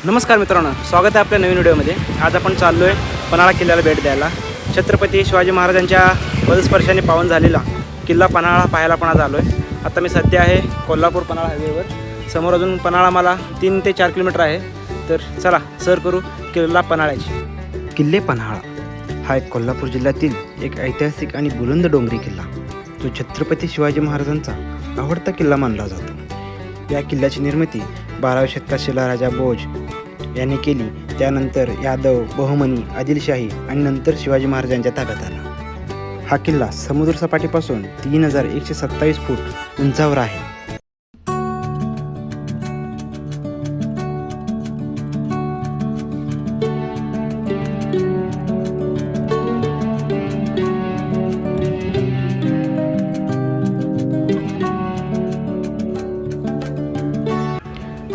नमस्कार मित्रांनो, स्वागत आहे आपल्या नवीन व्हिडिओमध्ये। आज आपण चाललो आहे पन्हाळा किल्ल्याला भेट द्यायला। छत्रपती शिवाजी महाराजांच्या पदस्पर्शाने पावन झालेला किल्ला पन्हाळा पाहायला पण आज आलो आहे। आता मी सध्या आहे कोल्हापूर पन्हाळा हायवेवर। समोर अजून पन्हाळा मला 3 ते 4 किलोमीटर आहे। तर चला सर करू किल्ला पन्हाळ्याची। किल्ले पन्हाळा हा एक कोल्हापूर जिल्ह्यातील एक ऐतिहासिक आणि बुलंद डोंगरी किल्ला, जो छत्रपती शिवाजी महाराजांचा आवडता किल्ला मानला जातो। या किल्ल्याची निर्मिती 12व्या शतकात शिलाराजा भोज यांनी केली। त्यानंतर यादव, बहमनी, आदिलशाही आणि नंतर शिवाजी महाराजांच्या ताब्यात आला। हा किल्ला समुद्रसपाटीपासून 3127 फूट उंचावर आहे।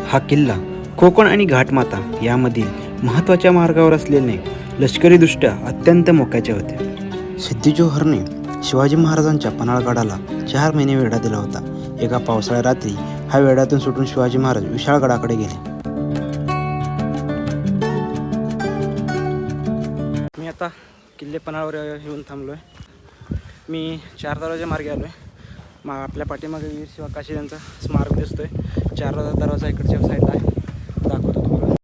हा किल्ला कोकण आणि घाटमाता यामधील महत्त्वाच्या मार्गावर असलेले लष्करीदृष्ट्या अत्यंत मोक्याचे होते। सिद्धी जोहरने शिवाजी महाराजांच्या पन्हाळगडाला 4 महिने वेढा दिला होता। एका पावसाळ्या रात्री हा वेढ्यातून सुटून शिवाजी महाराज विशाळगडाकडे गेले। मी आता किल्ले पन्हाळावर येऊन थांबलो आहे। मी 4 दरवाजे मार्गे आलो आहे। आपल्या पाठीमागे वीर शिवकाशी यांचा स्मारक दिसतोय। 4 दरवाजा इकडच्या साईडला आहे, दाखवतो तुम्हाला।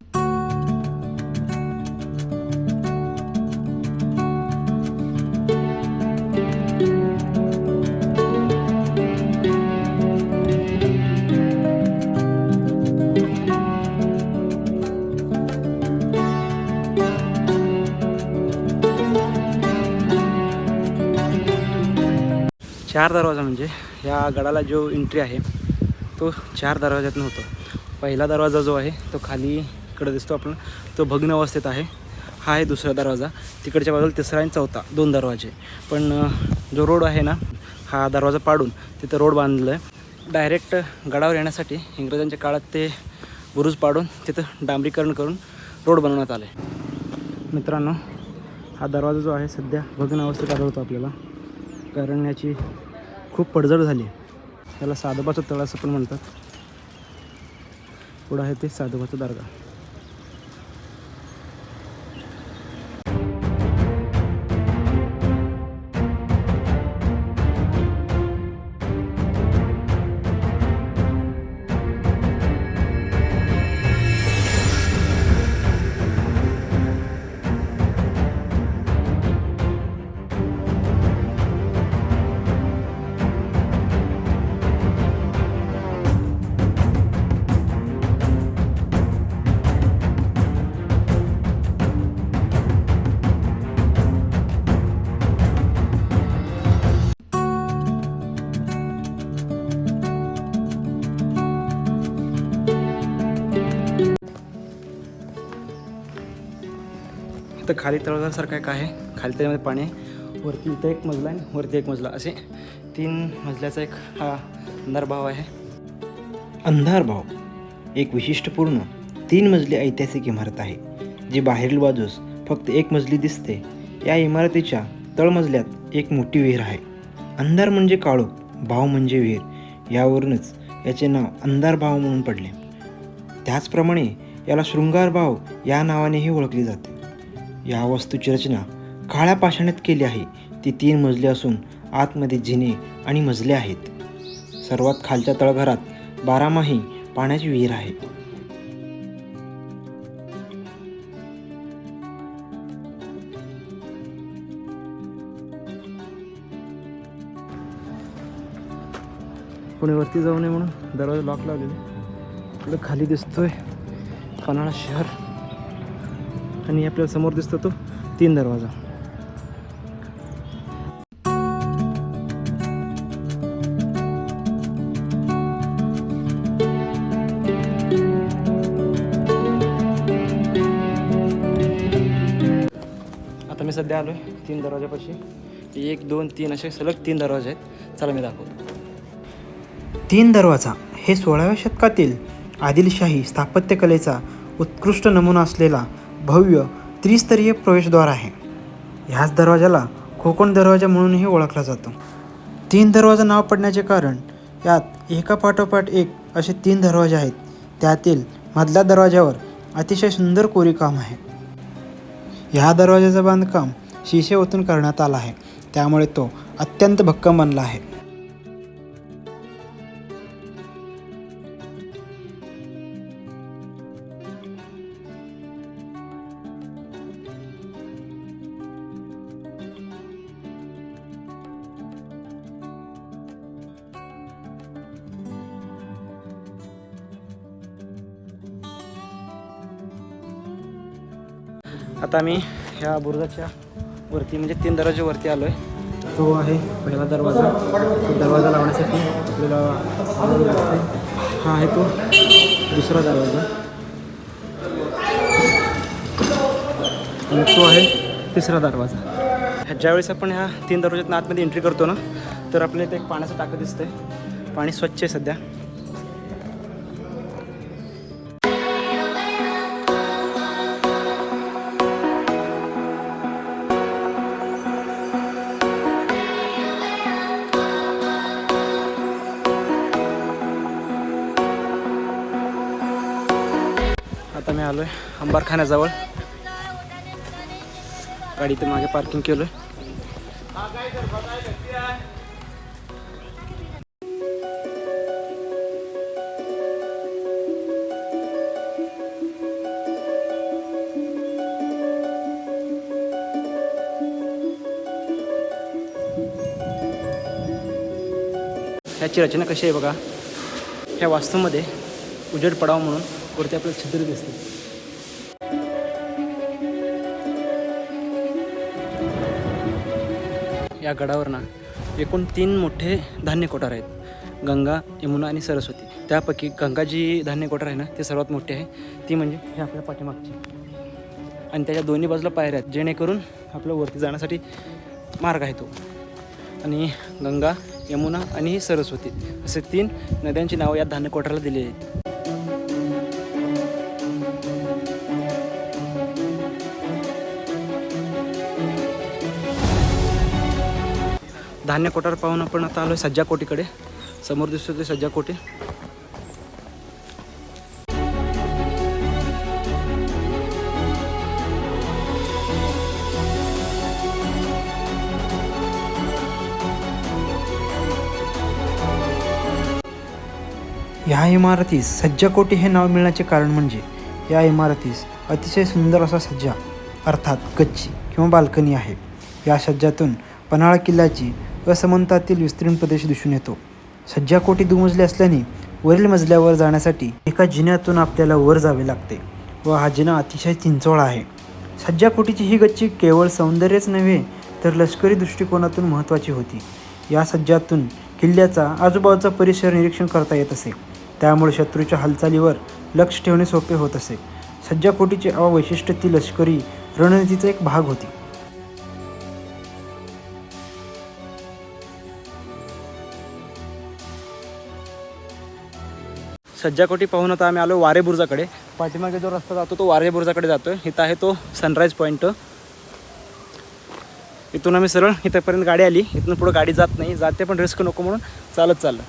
चार दरवाजा म्हणजे या गडाला जो एंट्री आहे तो 4 दरवाज्यातून होतो। पहिला दरवाजा जो आहे तो खाली इकडे दिसतो आपण, तो भग्न अवस्थेत आहे। हा आहे दुसरा दरवाजा, तिकडच्या बाजूला तिसरा आणि चौथा 2 दरवाजे। पण जो रोड आहे ना, हा दरवाजा पाडून तिथं रोड बांधलं आहे। डायरेक्ट गडावर येण्यासाठी इंग्रजांच्या काळात ते बुरुज पाडून तिथं डांबरीकरण करून रोड बनवण्यात आले। मित्रांनो, हा दरवाजा जो आहे सध्या भग्न अवस्थेत आढळतो आपल्याला, कारण याची खूप पडझड झाली। त्याला साधोबाचं तळ असं पण म्हणतात। पुढं आहे ते साधोबाचं दर्गा। इथं खाली तळघरासारखं एक आहे, खाली त्याच्यामध्ये पाणी आहे। वरती इथं एक मजला आहे, वरती एक मजला, असे 3 मजल्याचा एक हा अंधारभाव आहे। अंधारभाव एक विशिष्टपूर्ण 3 मजली ऐतिहासिक इमारत आहे, जी बाहेरील बाजूस फक्त 1 मजली दिसते। या इमारतीच्या तळमजल्यात एक मोठी विहीर आहे। अंधार म्हणजे काळोख, भाव म्हणजे विहीर, यावरूनच याचे नाव अंधारभाव म्हणून पडले। त्याचप्रमाणे याला शृंगारभाव या नावानेही ओळखले जाते। या वास्तूची रचना काळ्या पाषाणात केली आहे। ती 3 मजली असून आतमध्ये जिने आणि मजले आहेत। सर्वात खालच्या तळघरात 12माही पाण्याची विहीर आहे। कोणी वरती जाऊ नये म्हणून दरवाजा लॉक लावलेले। पुढे खाली दिसतोय पन्हाळा शहर, आणि आपल्याला समोर दिसतो तो 3 दरवाजा। आता मी सध्या आलोय 3 दरवाजापाशी। 1, 2, 3 असे सलग 3 दरवाजे आहेत। चला मी दाखवतो। 3 दरवाजा हे 16व्या शतकातील आदिलशाही स्थापत्यकलेचा उत्कृष्ट नमुना असलेला भव्य त्रिस्तरीय प्रवेशद्वार आहे। ह्याच दरवाजाला कोकण दरवाजा म्हणूनही ओळखला जातो। 3 दरवाजा नाव पडण्याचे कारण यात एका पाठोपाठ एक असे 3 दरवाजे आहेत। त्यातील मधल्या दरवाजावर अतिशय सुंदर कोरीवकाम आहे. ह्या दरवाजाचं बांधकाम शिसे ओतून करण्यात आलं आहे, त्यामुळे तो अत्यंत भक्कम बनला आहे. आता आम्ही ह्या बुरुजाच्या वरती म्हणजे 3 दरवाजे वरती आलो आहे. तो आहे पहिला दरवाजा. तो दरवाजा लावण्यासाठी आपल्याला हा आहे तो दुसरा दरवाजा आणि तो आहे तिसरा दरवाजा. ज्यावेळेस आपण ह्या 3 दरवाज्यातून आतमध्ये एंट्री करतो ना, तर आपल्याला इथे एक पाण्याचं टाकं दिसतंय. पाणी स्वच्छ आहे सध्या. आता मी आलो आहे अंबारखान्याजवळ. गाडी इथे मागे पार्किंग केलं आहे. ह्याची रचना कशी आहे बघा. ह्या वास्तूमध्ये उजेड पडावा म्हणून वरती आपल्याला छिद्र दिसते. या गडावर ना एकूण 3 मोठे धान्य कोठार आहेत. गंगा, यमुना आणि सरस्वती. त्यापैकी गंगा जी धान्य कोठार आहे ना, ते सर्वात मोठे आहे. ती म्हणजे हे आपल्या पाठीमागची आणि त्याच्या दोन्ही बाजूला पायऱ्या आहेत, जेणेकरून आपल्या वरती जाण्यासाठी मार्ग आहे तो. आणि गंगा, यमुना आणि सरस्वती असे 3 नद्यांची नावं या धान्य कोठाराला दिली आहेत. धान्य कोठार पाहून आपण आता आलो आहे सज्जा कोटीकडे. समोर दिसतो ते सज्जा कोटी. ह्या इमारतीस सज्जाकोटी हे नाव मिळण्याचे कारण म्हणजे या इमारतीस अतिशय सुंदर असा सज्जा अर्थात गच्ची किंवा बाल्कनी आहे. या सज्जातून पन्हाळा किल्ल्याची असमंतातील विस्तीर्ण प्रदेश दिसून येतो. सज्जाकोटी दुमजली असल्याने वरील मजल्यावर जाण्यासाठी एका जिन्यातून आपल्याला वर जावे लागते व हा जिना अतिशय चिंचोळा आहे. सज्जाकोटीची ही गच्ची केवळ सौंदर्यच नव्हे तर लष्करी दृष्टिकोनातून महत्त्वाची होती. या सज्जातून किल्ल्याचा आजूबाजूचा परिसर निरीक्षण करता येत असे, त्यामुळे शत्रूच्या हालचालीवर लक्ष ठेवणे सोपे होत असे. सज्जाकोटीचे वैशिष्ट्य ती लष्करी रणनीतीचा एक भाग होती. सज्जाकोटी पाहून आता आम्ही आलो वारे बुर्जाकडे. पाठीमागे जो रस्ता जातो तो वारे बुर्जाकडे जातो आहे. इथं आहे तो सनराईज पॉईंट. इथून आम्ही सरळ इथंपर्यंत गाडी आली. इथून पुढं गाडी जात नाही, जाते पण रिस्क नको म्हणून चालत चाललं.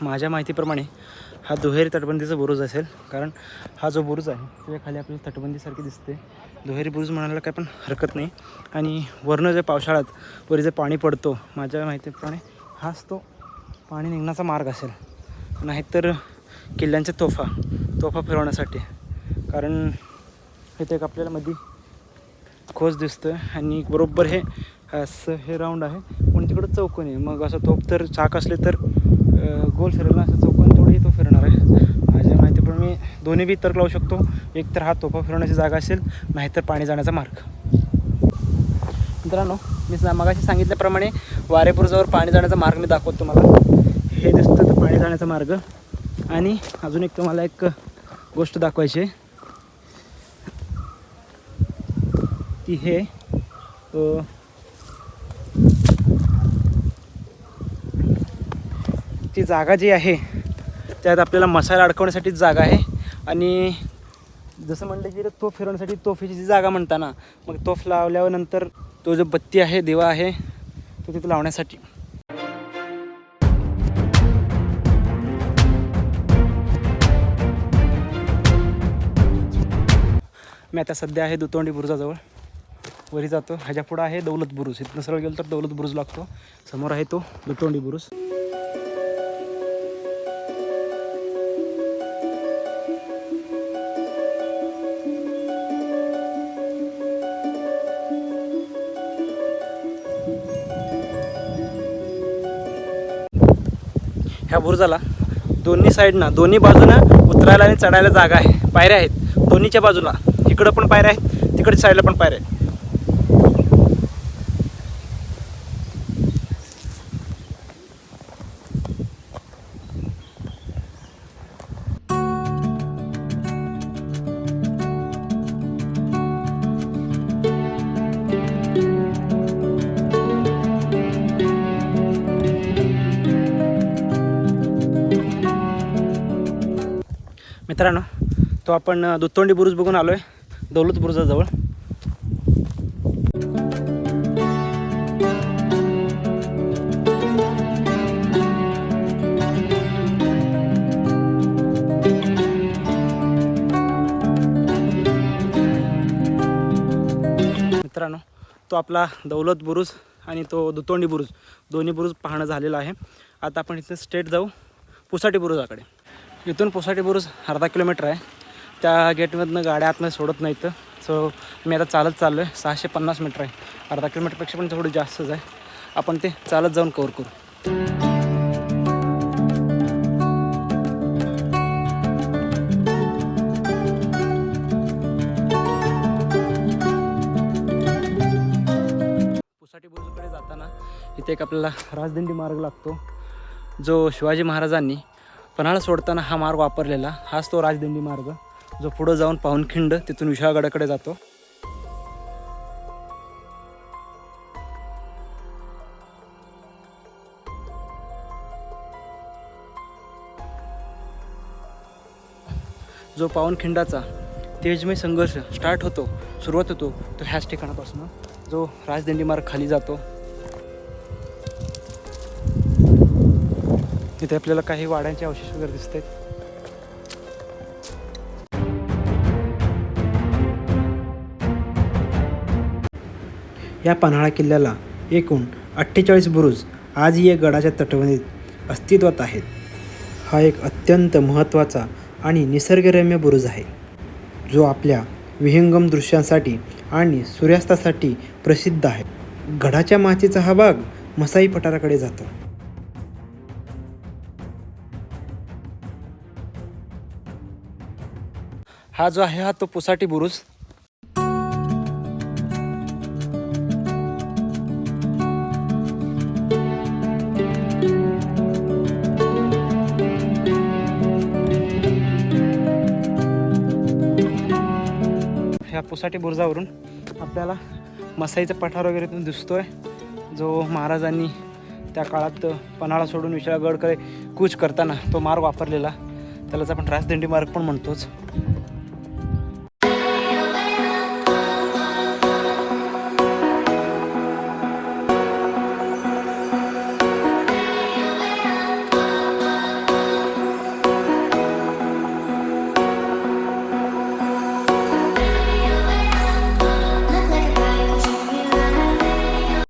माझ्या माहितीप्रमाणे हा दुहेरी तटबंदीचा बुरुज असेल, कारण हा जो बुरुज आहे त्याच्या खाली आपल्याला तटबंदीसारखी दिसते. दुहेरी बुरुज म्हणायला काय पण हरकत नाही. आणि वरनं जे पावसाळ्यात वर जे पाणी पडतो, माझ्या माहितीप्रमाणे हाच तो पाणी निघण्याचा मार्ग असेल. नाहीतर किल्ल्यांच्या तोफा फिरवण्यासाठी, कारण इथे एक आपल्याला मध्ये खोच दिसतं आणि बरोबर हे असं हे राऊंड आहे, पण तिकडं चौकोन आहे. मग असं तोफ तर चाक असले तर गोल फिरवला, असं चौकोन तेवढंही तो फिरणार आहे. माझ्या माहिती पण मी दोन्ही बी तर्क लावू शकतो. एक तर हा तोफा फिरवण्याची जागा असेल, नाहीतर पाणी जाण्याचा मार्ग. मित्रांनो, मी मगाशी सांगितल्याप्रमाणे वारेपुरजावर पाणी जाण्याचा मार्ग मी दाखवतो तुम्हाला. हे दिसतं तर पाणी जाण्याचा मार्ग. आणि अजून एक तुम्हाला एक गोष्ट दाखवायची आहे, ती हे ती जागा जी आहे त्यात आपल्याला मसाला अडकवण्यासाठीच जागा आहे. आणि जसं म्हणलं की तोफ फिरवण्यासाठी तोफीची जी जागा म्हणताना मग तोफ लावल्यावर नंतर तो जो बत्ती आहे दिवा आहे तो तिथे लावण्यासाठी. मी आता सध्या आहे दुतोंडी बुरुजाजवळ. वरी जातो. ह्याच्या पुढं आहे दौलत बुरुज. इथनं सरळ गेलो तर दौलत बुरुज लागतो. समोर आहे तो दुतोंडी बुरुज. ह्या बुरुजाला दोन्ही साईडनं दोन्ही बाजूनं उतरायला आणि चढायला जागा आहे. पायऱ्या आहेत दोन्हीच्या बाजूला. इकडं पण पायऱ्या आहेत, तिकडच्या साईडला पण पायऱ्या आहेत. मित्रांनो, तो आपण दुतोंडी बुरुज बघून आलो आहे दौलत बुरुजाजवळ. मित्रांनो, तो आपला दौलत बुरुज आणि तो दुतोंडी बुरुज दोन्ही बुरुज पाहणं झालेलं आहे. आता आपण इथे स्ट्रेट जाऊ पुसाटी बुरुजाकडे. इथून पुसाटी बुरुज अर्धा किलोमीटर आहे. त्या गेटमधनं गाड्या आतमध्ये सोडत नाहीत. सो मी आता चालत चाललो आहे. 650 मीटर आहे. अर्धा किलोमीटरपेक्षा पण थोडी जास्तच आहे. आपण ते चालत जाऊन कव्हर करू. पुसाटी बुरुजकडे जाताना इथे एक आपल्याला राजदिंडी मार्ग लागतो, जो शिवाजी महाराजांनी पन्हाळा सोडताना हा मार्ग वापरलेला. हाच तो राजदिंडी मार्ग जो पुढं जाऊन पावनखिंड तिथून विशाळगडाकडे जातो. जो पावनखिंडाचा तेजमय संघर्ष स्टार्ट होतो, सुरुवात होतो, तो ह्याच ठिकाणापासून जो राजदिंडी मार्ग खाली जातो. तिथे आपल्याला काही वाड्यांचे अवशेष वगैरे दिसत आहेत. या पन्हाळा किल्ल्याला एकूण 48 बुरुज आजही या गडाच्या तटबंदीत अस्तित्वात आहेत. हा एक अत्यंत महत्त्वाचा आणि निसर्गरम्य बुरुज आहे, जो आपल्या विहंगम दृश्यांसाठी आणि सूर्यास्तासाठी प्रसिद्ध आहे. गडाच्या माचीचा हा भाग मसाई पठाराकडे जातो. हा जो आहे तो पुसाटी बुरुज. ह्या पुसाटी बुरुजावरून आपल्याला मसाईचा पठार वगैरे पण दिसतोय, जो महाराजांनी त्या काळात पन्हाळा सोडून विशाळगडकडे कूच करताना तो मार्ग वापरलेला. त्यालाच आपण राजदिंडी मार्ग पण म्हणतोच.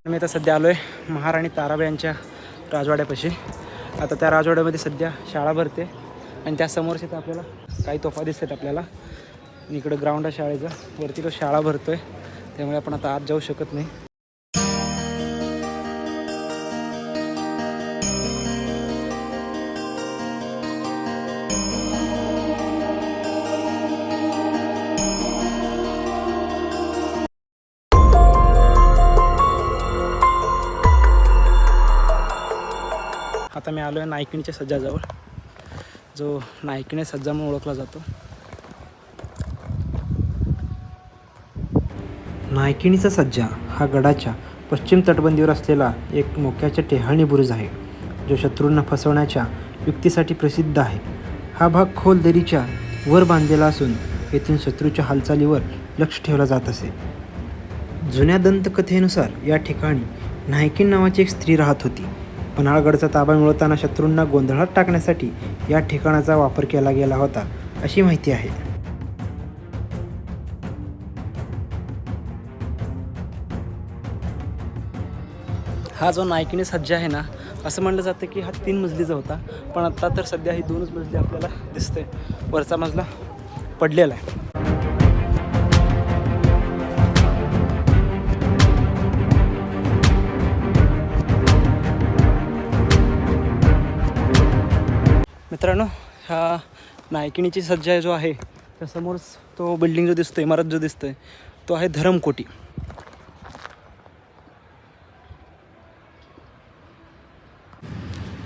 मी आता सध्या आलो आहे महाराणी ताराबाई यांच्या राजवाड्यापाशी. आता त्या राजवाड्यामध्ये सध्या शाळा भरते आणि त्यासमोरच इथं आपल्याला काही तोफा दिसतात आपल्याला. इकडं ग्राउंड आहे शाळेचं, वरती तो शाळा भरतो आहे, त्यामुळे आपण आता आत जाऊ शकत नाही. आता मी आलो आहे नायकिणीच्या सज्जाजवळ, जो नायकिणी सज्जा म्हणून ओळखला जातो. नायकिणीचा सज्जा हा गडाच्या पश्चिम तटबंदीवर असलेला एक मोक्याचे टेहळणी बुरुज आहे, जो शत्रूंना फसवण्याच्या युक्तीसाठी प्रसिद्ध आहे. हा भाग खोल दरीच्या वर बांधलेला असून येथून शत्रूच्या हालचालीवर लक्ष ठेवला जात असे. जुन्या दंतकथेनुसार या ठिकाणी नायकीन नावाची एक स्त्री राहत होती. पन्हाळगडचा ताबा मिळवताना शत्रूंना गोंधळात टाकण्यासाठी या ठिकाणाचा वापर केला गेला होता अशी माहिती आहे. हा जो नायकिनी सज्जा आहे ना, असं म्हणलं जातं की हा 3 मजलीचा होता, पण आत्ता तर सध्या ही 2च मजली आपल्याला दिसते. वरचा मजला पडलेला आहे. मित्रांनो, ह्या नायकिनीची सज्जा जो आहे त्यासमोर तो बिल्डिंग जो दिसतोय, इमारत जो दिसतोय, तो आहे धरमकोटी.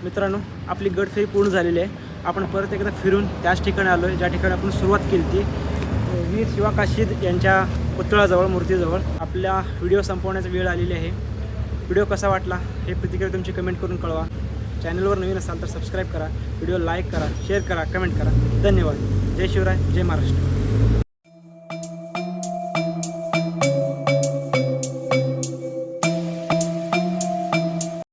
मित्रांनो, आपली गडफेरी पूर्ण झालेली आहे. आपण परत एकदा फिरून त्याच ठिकाणी आलो आहे ज्या ठिकाणी आपण सुरुवात केली होती, वीर शिवा काशीद यांच्या पुतळ्याजवळ, मूर्तीजवळ. आपला व्हिडिओ संपवण्याचा वेळ आलेली आहे. व्हिडिओ कसा वाटला हे प्रतिक्रिया तुमची कमेंट करून कळवा. चॅनलवर नवीन असाल तर सबस्क्राईब करा, व्हिडिओ लाईक करा, शेअर करा, कमेंट करा. धन्यवाद. जय शिवराय, जय महाराष्ट्र.